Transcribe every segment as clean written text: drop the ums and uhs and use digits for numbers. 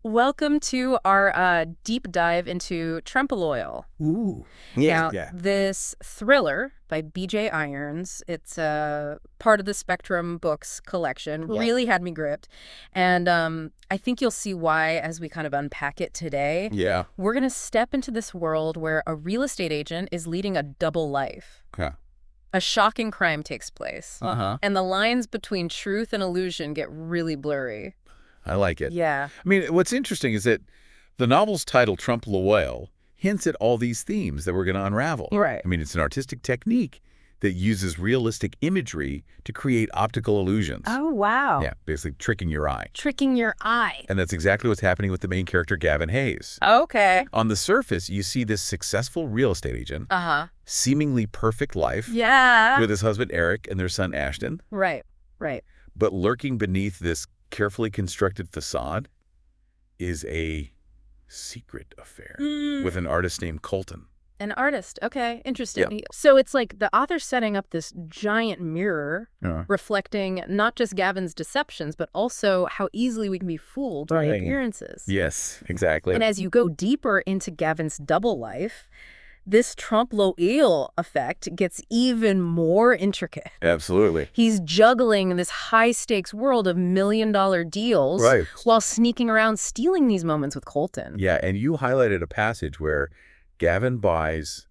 Welcome to our deep dive into Trompe L'Oeil. Ooh. Yeah. Now, Yeah. this thriller by B.J. Irons, it's part of the Spectrum Books collection, Yeah. really had me gripped. And I think you'll see why as we kind of unpack it today. Yeah. We're going to step into this world where a real estate agent is leading a double life. Okay. A shocking crime takes place. Uh-huh. And the lines between truth and illusion get really blurry. I like it. Yeah. I mean, what's interesting is that the novel's title, Trompe L'Oeil, hints at all these themes that we're going to unravel. Right. I mean, it's an artistic technique that uses realistic imagery to create optical illusions. Oh, wow. Yeah, basically tricking your eye. Tricking your eye. And that's exactly what's happening with the main character, Gavin Hayes. Okay. On the surface, you see this successful real estate agent, Uh-huh. seemingly perfect life, Yeah. with his husband, Eric, and their son, Ashton. Right. But lurking beneath this carefully constructed facade is a secret affair with an artist named Colton. An artist. Okay. Interesting. Yeah. So it's like the author's setting up this giant mirror Uh, reflecting not just Gavin's deceptions, but also how easily we can be fooled by Right. appearances. yes, exactly. And as you go deeper into Gavin's double life, this Trompe L'Oeil effect gets even more intricate. Absolutely. He's juggling this high-stakes world of million-dollar deals Right. while sneaking around stealing these moments with Colton. Yeah, and you highlighted a passage where Gavin buys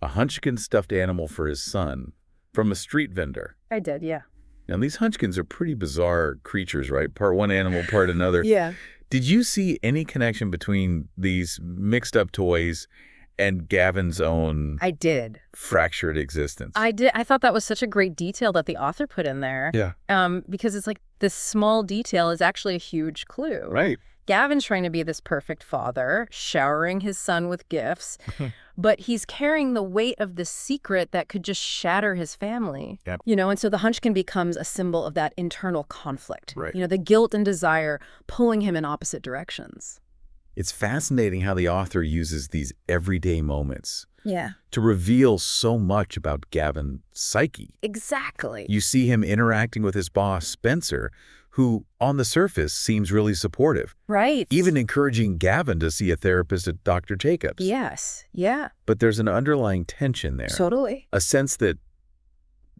a Hunchkin stuffed animal for his son from a street vendor. I did, yeah. Now, these Hunchkins are pretty bizarre creatures, right? Part one animal, part another. Yeah. Did you see any connection between these mixed-up toys and Gavin's own I did. fractured existence? I did. I thought that was such a great detail that the author put in there. Yeah. Because it's like this small detail is actually a huge clue. Right. Gavin's trying to be this perfect father, showering his son with gifts, but he's carrying the weight of this secret that could just shatter his family. Yep. And so the Hunchkin becomes a symbol of that internal conflict. Right. The guilt and desire pulling him in opposite directions. It's fascinating how the author uses these everyday moments Yeah. to reveal so much about Gavin's psyche. Exactly. You see him interacting with his boss, Spencer, who, on the surface, seems really supportive, Right. even encouraging Gavin to see a therapist at Dr. Jacobs. Yes. Yeah. But there's an underlying tension there, Totally. a sense that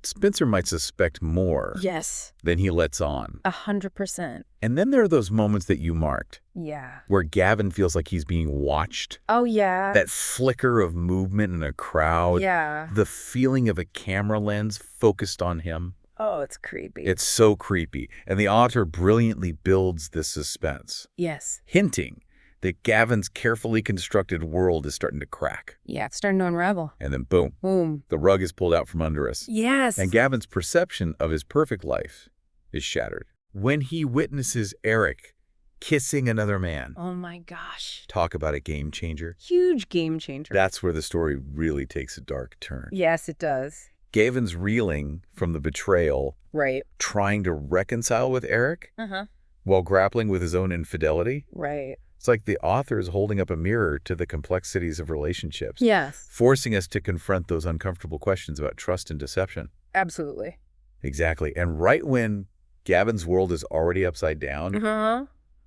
Spencer might suspect more Yes. than he lets on. 100%. And then there are those moments that you marked, Yeah. where Gavin feels like he's being watched. Oh, yeah. That flicker of movement in a crowd. Yeah. The feeling of a camera lens focused on him. Oh, it's creepy. It's so creepy. And the author brilliantly builds this suspense, Yes. hinting that Gavin's carefully constructed world is starting to crack. Yeah, it's starting to unravel. And then boom, Boom. the rug is pulled out from under us. Yes. And Gavin's perception of his perfect life is shattered. When he witnesses Eric kissing another man, Oh, my gosh. talk about a game changer. Huge game changer. That's where the story really takes a dark turn. Yes, it does. Gavin's reeling from the betrayal, Right. trying to reconcile with Eric Uh-huh. while grappling with his own infidelity. Right. It's like the author is holding up a mirror to the complexities of relationships, Yes. forcing us to confront those uncomfortable questions about trust and deception. Absolutely. Exactly. And right when Gavin's world is already upside down, Uh-huh.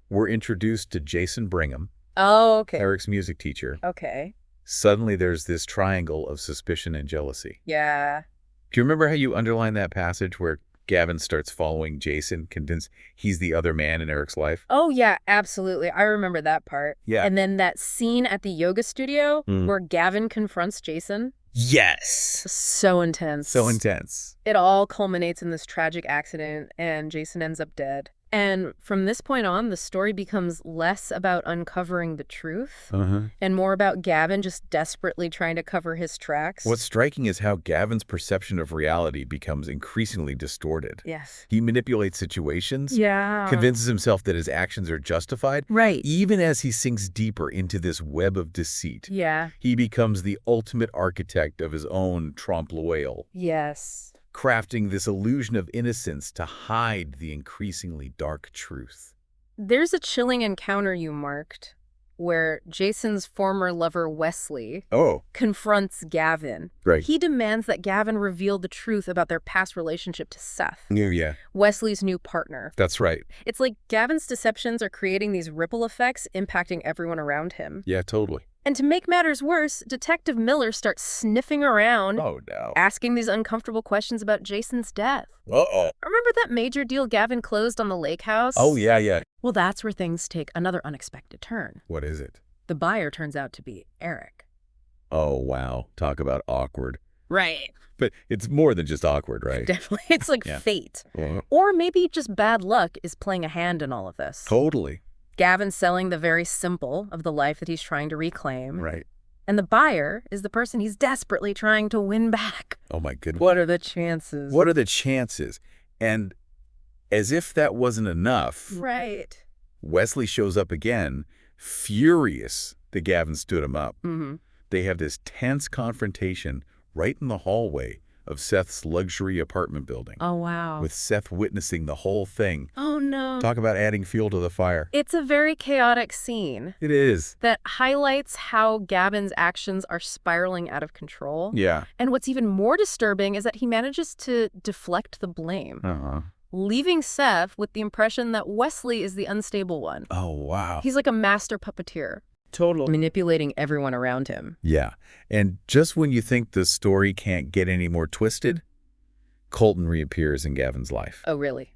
we're introduced to Jason Brigham, Oh, okay. Eric's music teacher. Okay. Suddenly there's this triangle of suspicion and jealousy. Yeah. Do you remember how you underlined that passage where Gavin starts following Jason, convinced he's the other man in Eric's life? Oh, yeah, absolutely. I remember that part. Yeah. And then that scene at the yoga studio where Gavin confronts Jason. Yes. So intense. So intense. It all culminates in this tragic accident, and Jason ends up dead. And from this point on, the story becomes less about uncovering the truth and more about Gavin just desperately trying to cover his tracks. What's striking is how Gavin's perception of reality becomes increasingly distorted. Yes. He manipulates situations, Yeah. convinces himself that his actions are justified. Right. Even as he sinks deeper into this web of deceit, Yeah. he becomes the ultimate architect of his own Trompe L'Oeil, Yes. crafting this illusion of innocence to hide the increasingly dark truth. There's a chilling encounter you marked where Jason's former lover, Wesley, Oh, confronts Gavin. right. He demands that Gavin reveal the truth about their past relationship to Seth, Yeah, Wesley's new partner. that's right. It's like Gavin's deceptions are creating these ripple effects impacting everyone around him. Yeah, totally. And to make matters worse, Detective Miller starts sniffing around, Oh, no. asking these uncomfortable questions about Jason's death. Uh-oh. Remember that major deal Gavin closed on the lake house? Oh, yeah. Well, that's where things take another unexpected turn. What is it? The buyer turns out to be Eric. Oh, wow. Talk about awkward. Right. But it's more than just awkward, right? Definitely. It's like Yeah. fate. Uh-huh. Or maybe just bad luck is playing a hand in all of this. Totally. Gavin's selling the very simple of the life that he's trying to reclaim. Right. And the buyer is the person he's desperately trying to win back. Oh, my goodness. What are the chances? What are the chances? And as if that wasn't enough, Right. Wesley shows up again, furious that Gavin stood him up. Mm-hmm. They have this tense confrontation right in the hallway of Seth's luxury apartment building, Oh, wow. with Seth witnessing the whole thing. Oh, no. Talk about adding fuel to the fire. It's a very chaotic scene It is. that highlights how Gavin's actions are spiraling out of control. Yeah. And what's even more disturbing is that he manages to deflect the blame, Uh-huh. leaving Seth with the impression that Wesley is the unstable one. Oh, wow. He's like a master puppeteer, Totally. manipulating everyone around him. Yeah. And just when you think the story can't get any more twisted, Colton reappears in Gavin's life. Oh, really?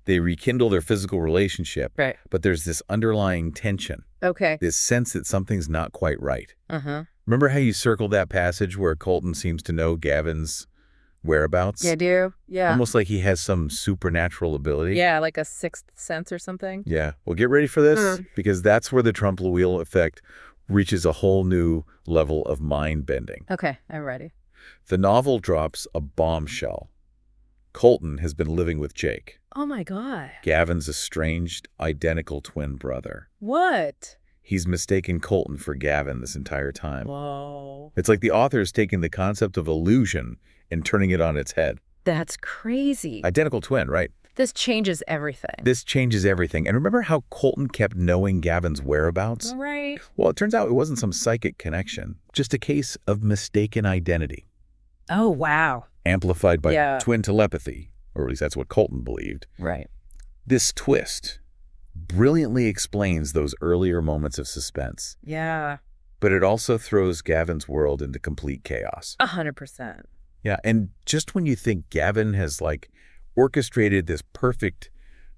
They rekindle their physical relationship, Right. but there's this underlying tension, Okay. this sense that something's not quite right. Uh-huh. Remember how you circled that passage where Colton seems to know Gavin's whereabouts? Yeah, I do. Yeah. Almost like he has some supernatural ability. Yeah, like a sixth sense or something. Yeah. Well, get ready for this, because that's where the Trompe L'Oeil Effect reaches a whole new level of mind bending. Okay, I'm ready. The novel drops a bombshell. Colton has been living with Jake, Oh, my God. Gavin's estranged, identical twin brother. What? He's mistaken Colton for Gavin this entire time. Whoa. It's like the author's taking the concept of illusion and turning it on its head. That's crazy. Identical twin, right? This changes everything. This changes everything. And remember how Colton kept knowing Gavin's whereabouts? Right. Well, it turns out it wasn't some psychic connection, just a case of mistaken identity, Oh, wow. amplified by Yeah. twin telepathy, or at least that's what Colton believed. Right. This twist brilliantly explains those earlier moments of suspense, Yeah. but it also throws Gavin's world into complete chaos. 100%. Yeah, and just when you think Gavin has, like, orchestrated this perfect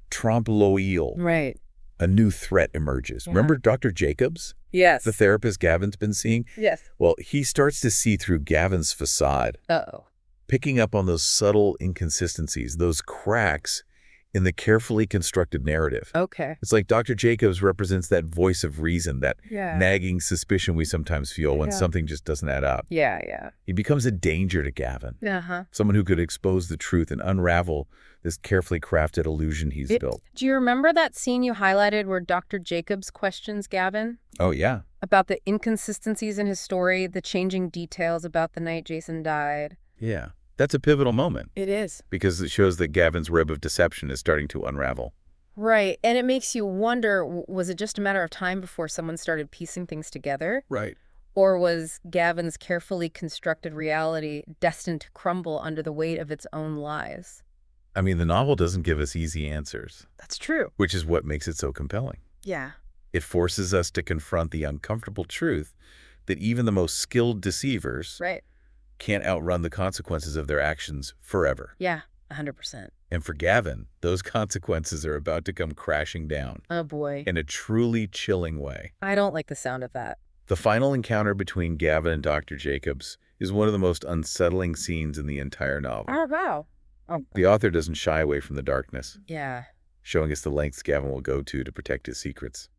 Trompe L'Oeil, Right. a new threat emerges. Yeah. Remember Dr. Jacobs, Yes. the therapist Gavin's been seeing? Yes. Well, he starts to see through Gavin's facade, Uh-oh. picking up on those subtle inconsistencies, those cracks in the carefully constructed narrative. Okay. It's like Dr. Jacobs represents that voice of reason, that Yeah. nagging suspicion we sometimes feel when Yeah. something just doesn't add up. Yeah. He becomes a danger to Gavin, Uh-huh. someone who could expose the truth and unravel this carefully crafted illusion he's built. Do you remember that scene you highlighted where Dr. Jacobs questions Gavin Oh, yeah. about the inconsistencies in his story, the changing details about the night Jason died? Yeah. That's a pivotal moment It is. because it shows that Gavin's web of deception is starting to unravel. Right. And it makes you wonder, was it just a matter of time before someone started piecing things together? Right. Or was Gavin's carefully constructed reality destined to crumble under the weight of its own lies? I mean, the novel doesn't give us easy answers, That's true. which is what makes it so compelling. Yeah. It forces us to confront the uncomfortable truth that even the most skilled deceivers Right. can't outrun the consequences of their actions forever. Yeah. 100%. And for Gavin, those consequences are about to come crashing down Oh, boy. in a truly chilling way. I don't like the sound of that. The final encounter between Gavin and Dr. Jacobs is one of the most unsettling scenes in the entire novel. Oh, wow. Oh, The author doesn't shy away from the darkness, yeah. showing us the lengths Gavin will go to protect his secrets.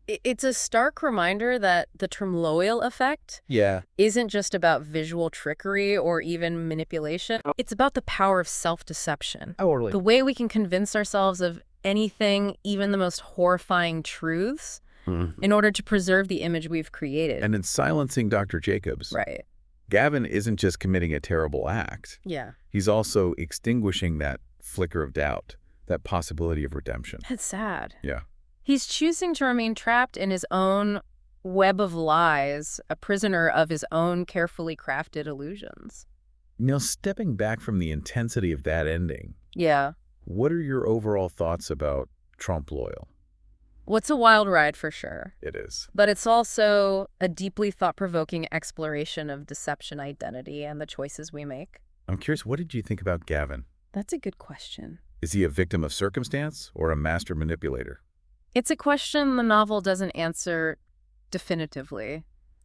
It's a stark reminder that the Trompe L'Oeil Effect Yeah. isn't just about visual trickery or even manipulation. It's about the power of self-deception. Totally. The way we can convince ourselves of anything, even the most horrifying truths, in order to preserve the image we've created. And in silencing Dr. Jacobs, Right. Gavin isn't just committing a terrible act. Yeah. He's also extinguishing that flicker of doubt, that possibility of redemption. That's sad. Yeah. He's choosing to remain trapped in his own web of lies, a prisoner of his own carefully crafted illusions. Stepping back from the intensity of that ending, Yeah. what are your overall thoughts about Trompe L'Oeil? Well, it's a wild ride for sure. It is. But it's also a deeply thought-provoking exploration of deception, identity, and the choices we make. I'm curious, what did you think about Gavin? That's a good question. Is he a victim of circumstance or a master manipulator? It's a question the novel doesn't answer definitively,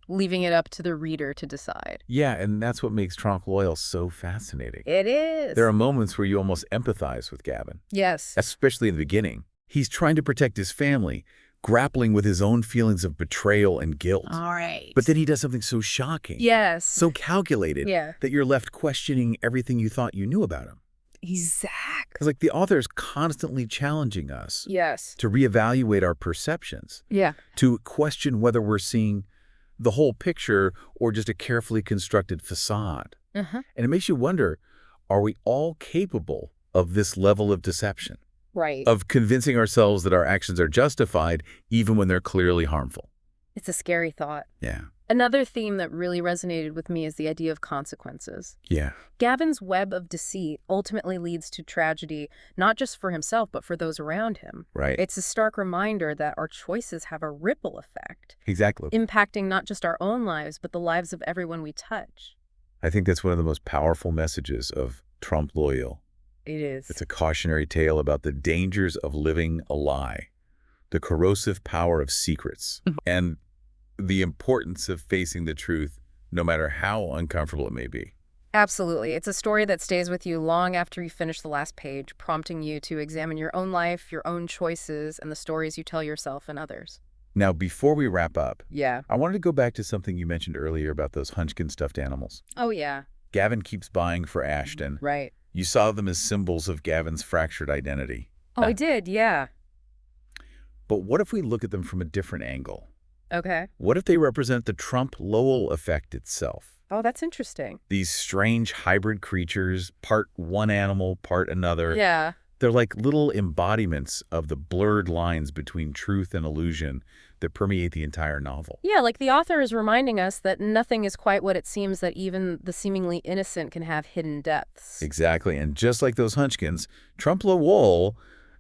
leaving it up to the reader to decide. Yeah, and that's what makes Trompe L'Oeil so fascinating. It is. There are moments where you almost empathize with Gavin. Yes. Especially in the beginning. He's trying to protect his family, grappling with his own feelings of betrayal and guilt. All right. But then he does something so shocking. Yes. So calculated that you're left questioning everything you thought you knew about him. Exactly. Because the author is constantly challenging us Yes. to reevaluate our perceptions, to question whether we're seeing the whole picture or just a carefully constructed facade. And it makes you wonder, are we all capable of this level of deception? Right. Of convincing ourselves that our actions are justified even when they're clearly harmful? It's a scary thought. Yeah. Another theme that really resonated with me is the idea of consequences. Yeah. Gavin's web of deceit ultimately leads to tragedy, not just for himself, but for those around him. Right. It's a stark reminder that our choices have a ripple effect. Exactly. Impacting not just our own lives, but the lives of everyone we touch. I think that's one of the most powerful messages of Trompe L'Oeil. It is. It's a cautionary tale about the dangers of living a lie, the corrosive power of secrets, and the importance of facing the truth, no matter how uncomfortable it may be. Absolutely. It's a story that stays with you long after you finish the last page, prompting you to examine your own life, your own choices, and the stories you tell yourself and others. Now, before we wrap up, Yeah. I wanted to go back to something you mentioned earlier about those Hunchkin stuffed animals. Oh, yeah. Gavin keeps buying for Ashton. Right. You saw them as symbols of Gavin's fractured identity. Oh, I did, yeah. But what if we look at them from a different angle? Okay. What if they represent the Trompe L'Oeil effect itself? Oh, that's interesting. These strange hybrid creatures, part one animal, part another. Yeah. They're like little embodiments of the blurred lines between truth and illusion that permeate the entire novel. Yeah, like the author is reminding us that nothing is quite what it seems, that even the seemingly innocent can have hidden depths. Exactly. And just like those Hunchkins, Trompe L'Oeil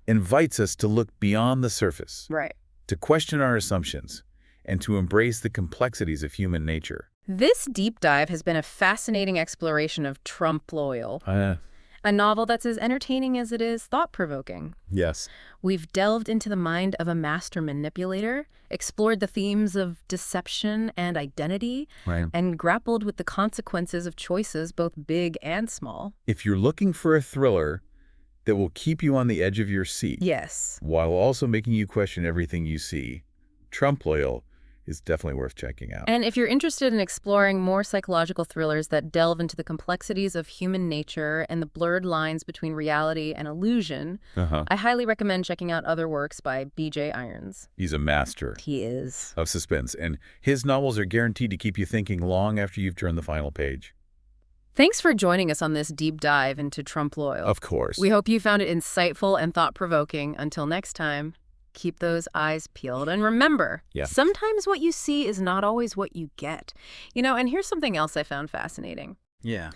invites us to look beyond the surface. Right. To question our assumptions and to embrace the complexities of human nature. This deep dive has been a fascinating exploration of Trompe L'Oeil, a novel that's as entertaining as it is thought-provoking. Yes. We've delved into the mind of a master manipulator, explored the themes of deception and identity, and grappled with the consequences of choices both big and small. If you're looking for a thriller that will keep you on the edge of your seat, yes, while also making you question everything you see, Trompe L'Oeil is definitely worth checking out. And if you're interested in exploring more psychological thrillers that delve into the complexities of human nature and the blurred lines between reality and illusion, I highly recommend checking out other works by B.J. Irons. He's a master. He is. Of suspense, and his novels are guaranteed to keep you thinking long after you've turned the final page. Thanks for joining us on this deep dive into Trompe L'Oeil. Of course. We hope you found it insightful and thought-provoking. Until next time, keep those eyes peeled. And remember, sometimes what you see is not always what you get. And here's something else I found fascinating. Yeah.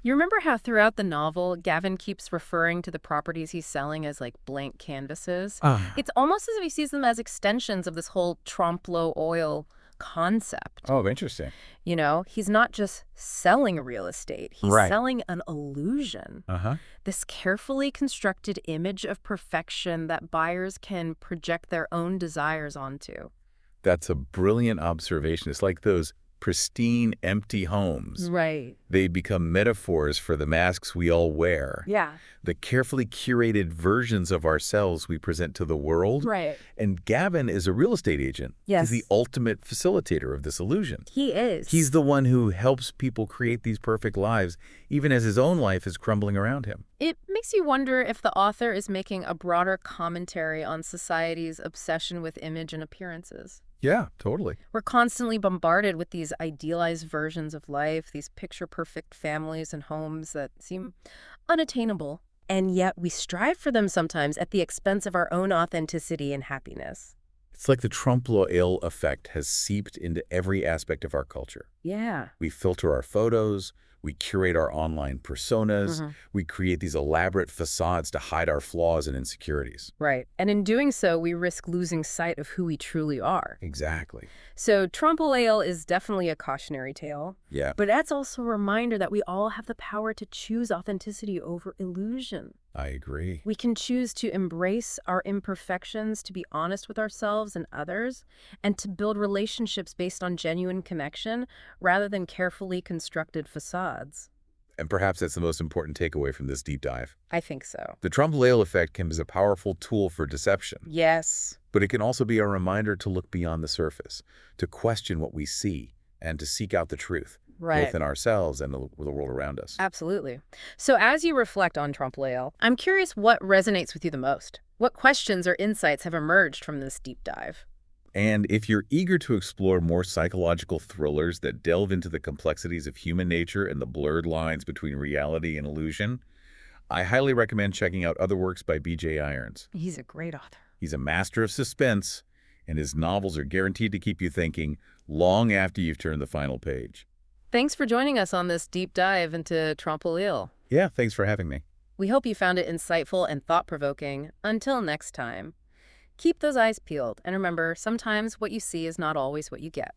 You remember how throughout the novel, Gavin keeps referring to the properties he's selling as like blank canvases? It's almost as if he sees them as extensions of this whole Trompe L'Oeil concept. Oh, interesting. He's not just selling real estate. He's selling an illusion. This carefully constructed image of perfection that buyers can project their own desires onto. That's a brilliant observation. It's like those pristine, empty homes. Right. They become metaphors for the masks we all wear. Yeah. The carefully curated versions of ourselves we present to the world. Right. And Gavin is a real estate agent. Yes. He's the ultimate facilitator of this illusion. He is. He's the one who helps people create these perfect lives, even as his own life is crumbling around him. It makes you wonder if the author is making a broader commentary on society's obsession with image and appearances. Yeah, totally. We're constantly bombarded with these idealized versions of life, these picture-perfect families and homes that seem unattainable. And yet we strive for them sometimes at the expense of our own authenticity and happiness. It's like the Trompe L'Oeil effect has seeped into every aspect of our culture. Yeah. We filter our photos, we curate our online personas, we create these elaborate facades to hide our flaws and insecurities. Right. And in doing so, we risk losing sight of who we truly are. Exactly. So Trompe L'Oeil is definitely a cautionary tale. Yeah. But that's also a reminder that we all have the power to choose authenticity over illusion. I agree. We can choose to embrace our imperfections, to be honest with ourselves and others, and to build relationships based on genuine connection rather than carefully constructed facades. And perhaps that's the most important takeaway from this deep dive. I think so. The Trompe L'Oeil effect can be a powerful tool for deception. Yes. But it can also be a reminder to look beyond the surface, to question what we see, and to seek out the truth. Right. Both in ourselves and the world around us. Absolutely. So as you reflect on Trompe L'Oeil, I'm curious what resonates with you the most. What questions or insights have emerged from this deep dive? And if you're eager to explore more psychological thrillers that delve into the complexities of human nature and the blurred lines between reality and illusion, I highly recommend checking out other works by B.J. Irons. He's a great author. He's a master of suspense, and his novels are guaranteed to keep you thinking long after you've turned the final page. Thanks for joining us on this deep dive into Trompe L'Oeil. Yeah, thanks for having me. We hope you found it insightful and thought-provoking. Until next time, keep those eyes peeled, and remember, sometimes what you see is not always what you get.